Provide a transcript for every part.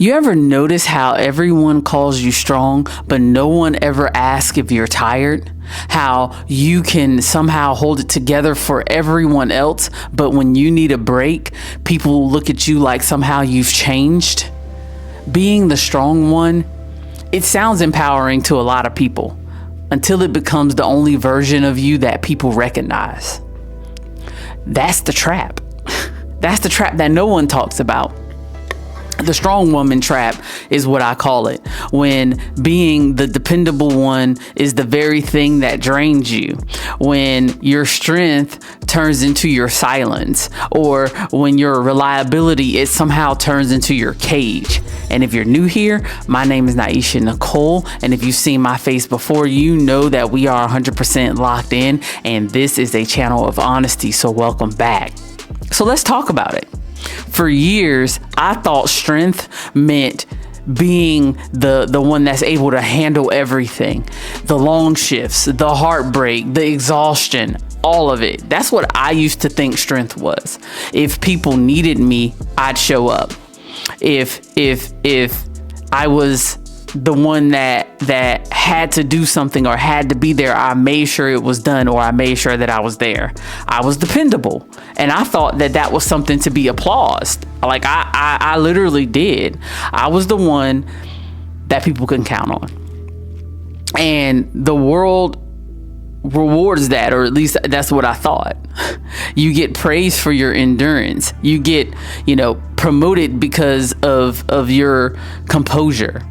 You ever notice how everyone calls you strong, but no one ever asks if you're tired? How you can somehow hold it together for everyone else, but when you need a break, people look at you like somehow you've changed? Being the strong one, it sounds empowering to a lot of people until it becomes the only version of you that people recognize. That's the trap. That's the trap that no one talks about. The strong woman trap is what I call it, when being the dependable one is the very thing that drains you, when your strength turns into your silence, or when your reliability it somehow turns into your cage. And if you're new here, my name is Naisha Nicole, and if you've seen my face before, you know that we are 100% locked in, and this is a channel of honesty, so welcome back. So let's talk about it. For years, I thought strength meant being the one that's able to handle everything, the long shifts, the heartbreak, the exhaustion, all of it. That's what I used to think strength was. If people needed me, I'd show up. If I was the one that had to do something or had to be there, I made sure it was done, or I made sure that I was there. I was dependable. And I thought that was something to be applauded. Like I literally did. I was the one that people can count on. And the world rewards that, or at least that's what I thought. You get praised for your endurance. You get, promoted because of your composure.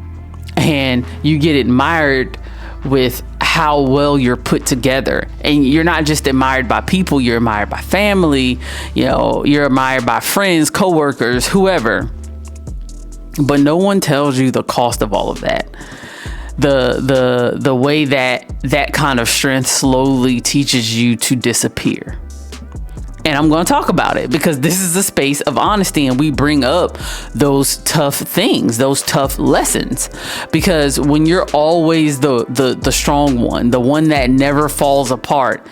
And you get admired with how well you're put together. And you're not just admired by people, you're admired by family, you're admired by friends, coworkers, whoever. But no one tells you the cost of all of that. The way that kind of strength slowly teaches you to disappear. And I'm going to talk about it because this is a space of honesty, and we bring up those tough things, those tough lessons. Because when you're always the strong one, the one that never falls apart,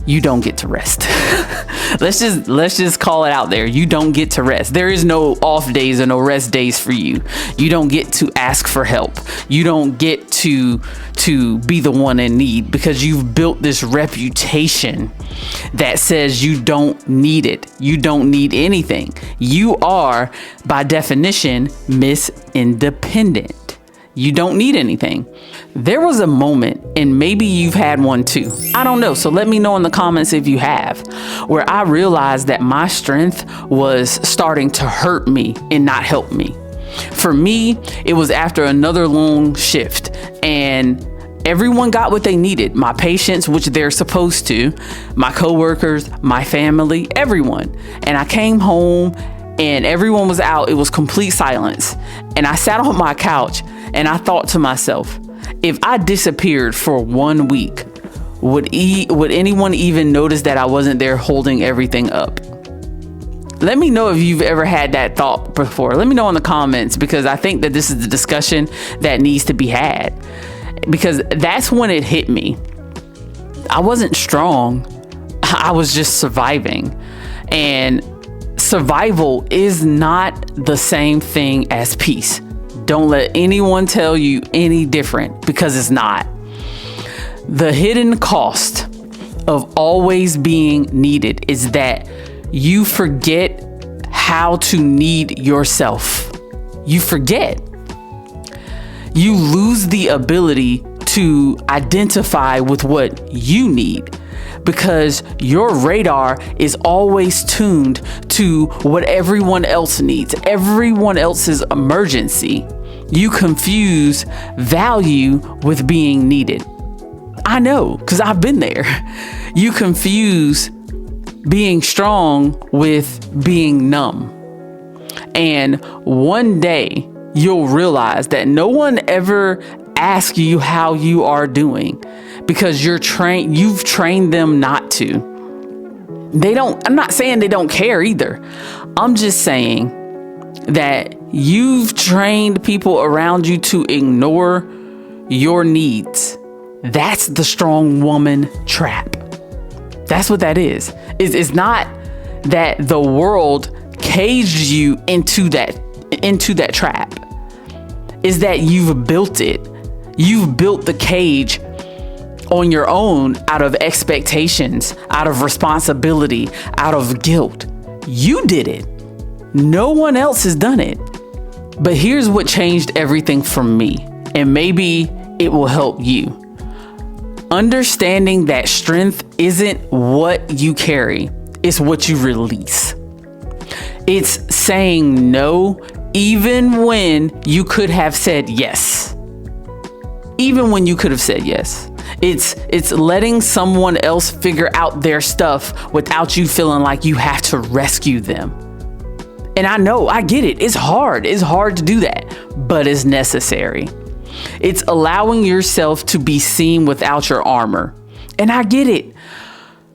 you don't get to rest. Let's just call it out there. You don't get to rest. There is no off days or no rest days for you. You don't get to ask for help. You don't get to be the one in need, because you've built this reputation that says you don't need it. You don't need anything. You are, by definition, Miss Independent. You don't need anything. There was a moment, and maybe you've had one too. I don't know. So let me know in the comments if you have, where I realized that my strength was starting to hurt me and not help me. For me, it was after another long shift, and everyone got what they needed. My patients, which they're supposed to, my coworkers, my family, everyone. And I came home and everyone was out. It was complete silence. And I sat on my couch and I thought to myself, if I disappeared for 1 week, would anyone even notice that I wasn't there holding everything up? Let me know if you've ever had that thought before. Let me know in the comments, because I think that this is the discussion that needs to be had. Because that's when it hit me. I wasn't strong. I was just surviving. And survival is not the same thing as peace. Don't let anyone tell you any different, because it's not. The hidden cost of always being needed is that you forget how to need yourself. You forget. You lose the ability to identify with what you need, because your radar is always tuned to what everyone else needs, everyone else's emergency. You confuse value with being needed. I know, because I've been there. You confuse being strong with being numb. And one day you'll realize that no one ever asks you how you are doing, because you've trained them not to. I'm not saying they don't care either. I'm just saying that you've trained people around you to ignore your needs. That's the strong woman trap. That's what that is. It's not that the world caged you into into that trap is that you've built it. You've built the cage on your own out of expectations, out of responsibility, out of guilt. You did it. No one else has done it. But here's what changed everything for me, and maybe it will help you. Understanding that strength isn't what you carry, it's what you release. It's saying no, even when you could have said yes. Even when you could have said yes. It's letting someone else figure out their stuff without you feeling like you have to rescue them. And I know, I get it. It's hard. It's hard to do that, but it's necessary. It's allowing yourself to be seen without your armor. And I get it.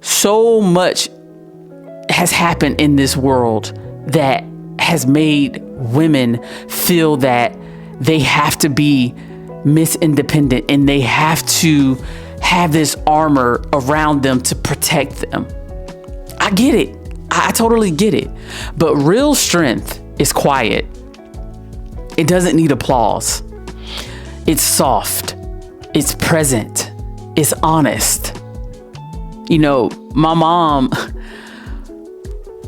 So much has happened in this world that has made women feel that they have to be Miss Independent and they have to have this armor around them to protect them. I get it. I totally get it. But real strength is quiet. It doesn't need applause. It's soft. It's present. It's honest. You know, my mom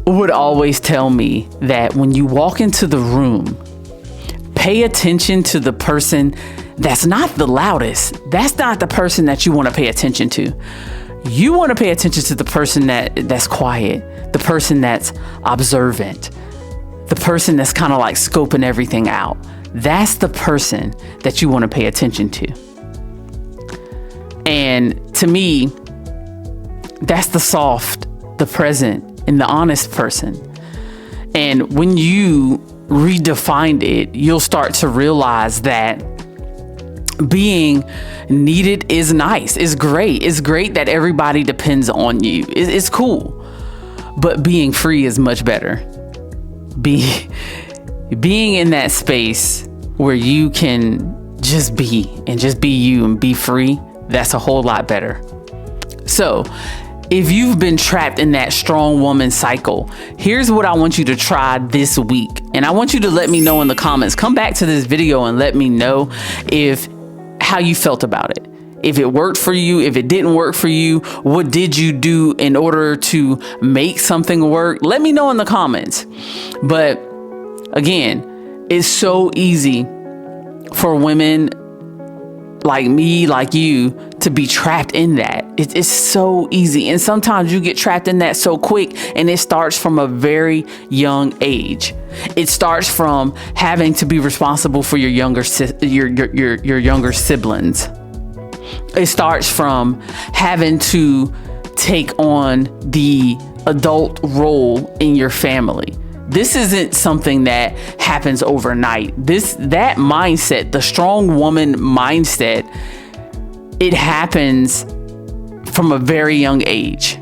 would always tell me that when you walk into the room, pay attention to the person that's not the loudest. That's not the person that you want to pay attention to. You want to pay attention to the person that's quiet, the person that's observant, the person that's kind of like scoping everything out. That's the person that you want to pay attention to. And to me, that's the soft, the present, and the honest person. And when you redefined it, you'll start to realize that being needed is nice. It's great. It's great that everybody depends on you. It's cool. But being free is much better. Being in that space where you can just be you and be free, that's a whole lot better. So if you've been trapped in that strong woman cycle, here's what I want you to try this week. And I want you to let me know in the comments. Come back to this video and let me know how you felt about it. If it worked for you, if it didn't work for you, what did you do in order to make something work? Let me know in the comments. But again, it's so easy for women like me, like you, to be trapped in that. It's so easy. And sometimes you get trapped in that so quick, and it starts from a very young age. It starts from having to be responsible for your younger siblings. It starts from having to take on the adult role in your family. This isn't something that happens overnight. That mindset, the strong woman mindset, it happens from a very young age.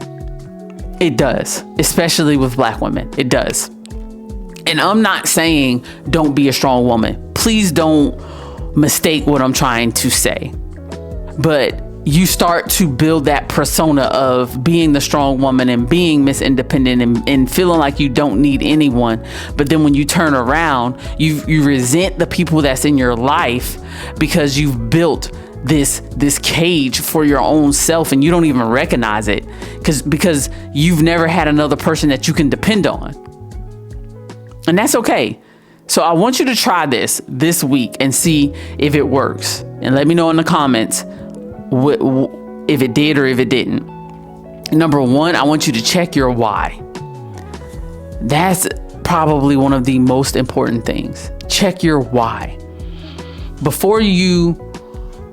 It does, especially with Black women. It does. And I'm not saying don't be a strong woman. Please don't mistake what I'm trying to say. But you start to build that persona of being the strong woman and being Miss Independent and feeling like you don't need anyone. But then when you turn around, you resent the people that's in your life because you've built this cage for your own self and you don't even recognize it because you've never had another person that you can depend on. And that's okay. So I want you to try this week and see if it works. And let me know in the comments if it did or if it didn't. Number one, I want you to check your why. That's probably one of the most important things. Check your why. Before you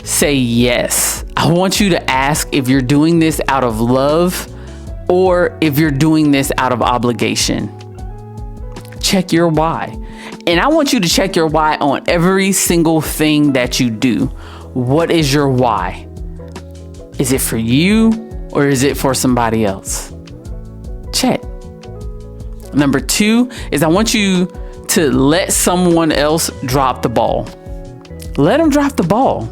say yes, I want you to ask if you're doing this out of love or if you're doing this out of obligation. Check your why. And I want you to check your why on every single thing that you do. What is your why? Is it for you or is it for somebody else? Check. Number two is I want you to let someone else drop the ball. Let them drop the ball.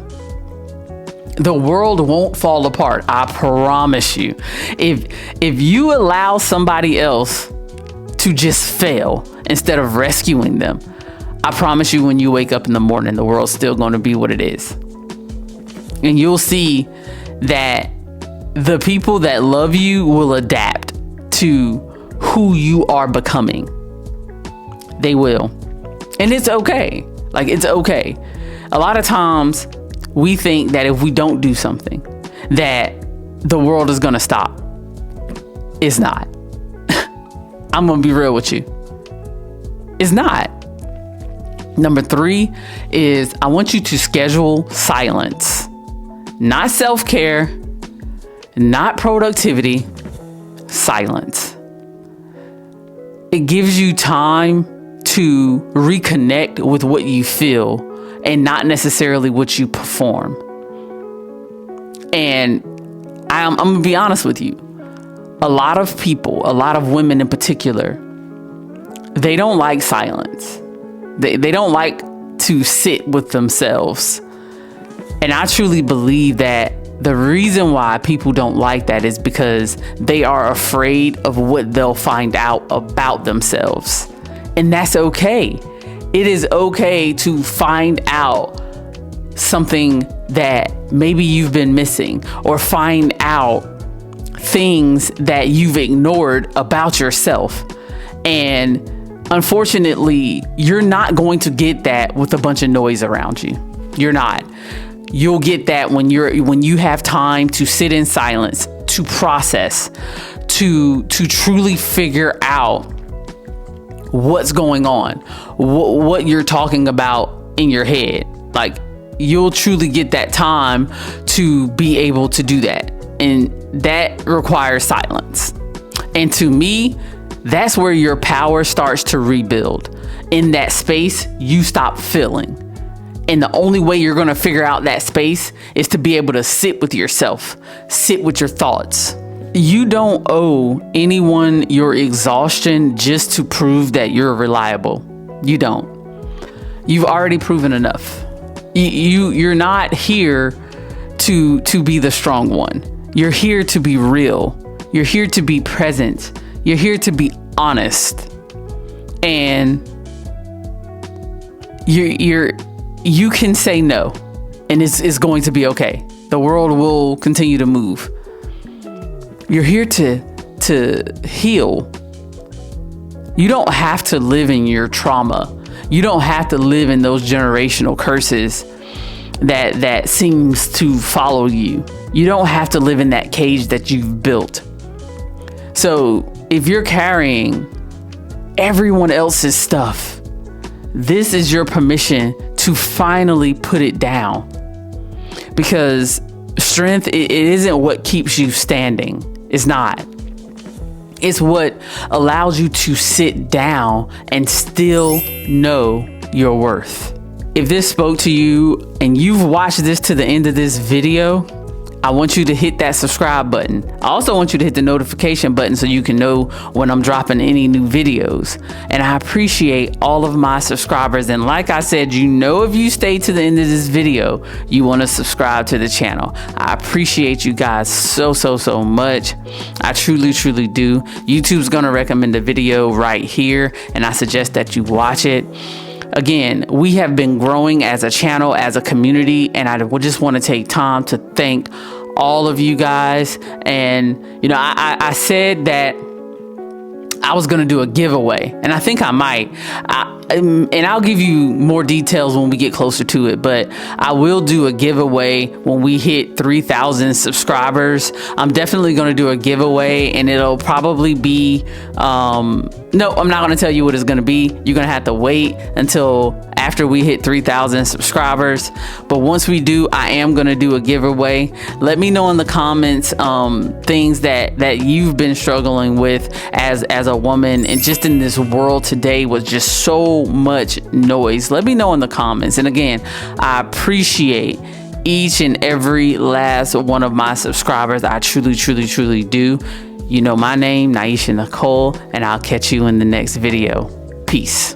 The world won't fall apart. I promise you. If you allow somebody else to just fail instead of rescuing them, I promise you, when you wake up in the morning, the world's still going to be what it is. And you'll see that the people that love you will adapt to who you are becoming. They will. And it's okay. Like, it's okay. A lot of times we think that if we don't do something, that the world is going to stop. It's not. I'm going to be real with you. It's not. Number 3 is I want you to schedule silence. Not self-care, not productivity, silence. It gives you time to reconnect with what you feel and not necessarily what you perform. And I'm going to be honest with you. A lot of people, a lot of women in particular, they don't like silence. They don't like to sit with themselves. And I truly believe that the reason why people don't like that is because they are afraid of what they'll find out about themselves. And that's okay. It is okay to find out something that maybe you've been missing, or find out things that you've ignored about yourself. And unfortunately, you're not going to get that with a bunch of noise around you. You're not. You'll get that when you have time to sit in silence, to process, to truly figure out what's going on, what you're talking about in your head. Like, you'll truly get that time to be able to do that. And that requires silence. And to me, that's where your power starts to rebuild. In that space, you stop feeling. And the only way you're going to figure out that space is to be able to sit with yourself, sit with your thoughts. You don't owe anyone your exhaustion just to prove that you're reliable. You don't. You've already proven enough. You're not here to be the strong one. You're here to be real. You're here to be present. You're here to be honest. And you can say no, and it's going to be okay. The world will continue to move. You're here to heal. You don't have to live in your trauma. You don't have to live in those generational curses that seems to follow you. You don't have to live in that cage that you've built. So if you're carrying everyone else's stuff, this is your permission to finally put it down. Because strength, it isn't what keeps you standing. It's not. It's what allows you to sit down and still know your worth. If this spoke to you and you've watched this to the end of this video, I want you to hit that subscribe button. I also want you to hit the notification button so you can know when I'm dropping any new videos. And I appreciate all of my subscribers. And like I said, if you stay to the end of this video, you want to subscribe to the channel. I appreciate you guys so much. I truly do. YouTube's going to recommend a video right here, and I suggest that you watch it. Again, we have been growing as a channel, as a community, and I just want to take time to thank all of you guys. And, I said that I was going to do a giveaway, and I think I might. And I'll give you more details when we get closer to it, but I will do a giveaway when we hit 3,000 subscribers. I'm definitely going to do a giveaway, and it'll probably be, no, I'm not going to tell you what it's going to be. You're going to have to wait until after we hit 3,000 subscribers. But once we do, I am going to do a giveaway. Let me know in the comments things that you've been struggling with as a woman, and just in this world today with just so much noise. Let me know in the comments. And again, I appreciate each and every last one of my subscribers. I truly do. You know my name, Naisha Nicole, and I'll catch you in the next video. Peace.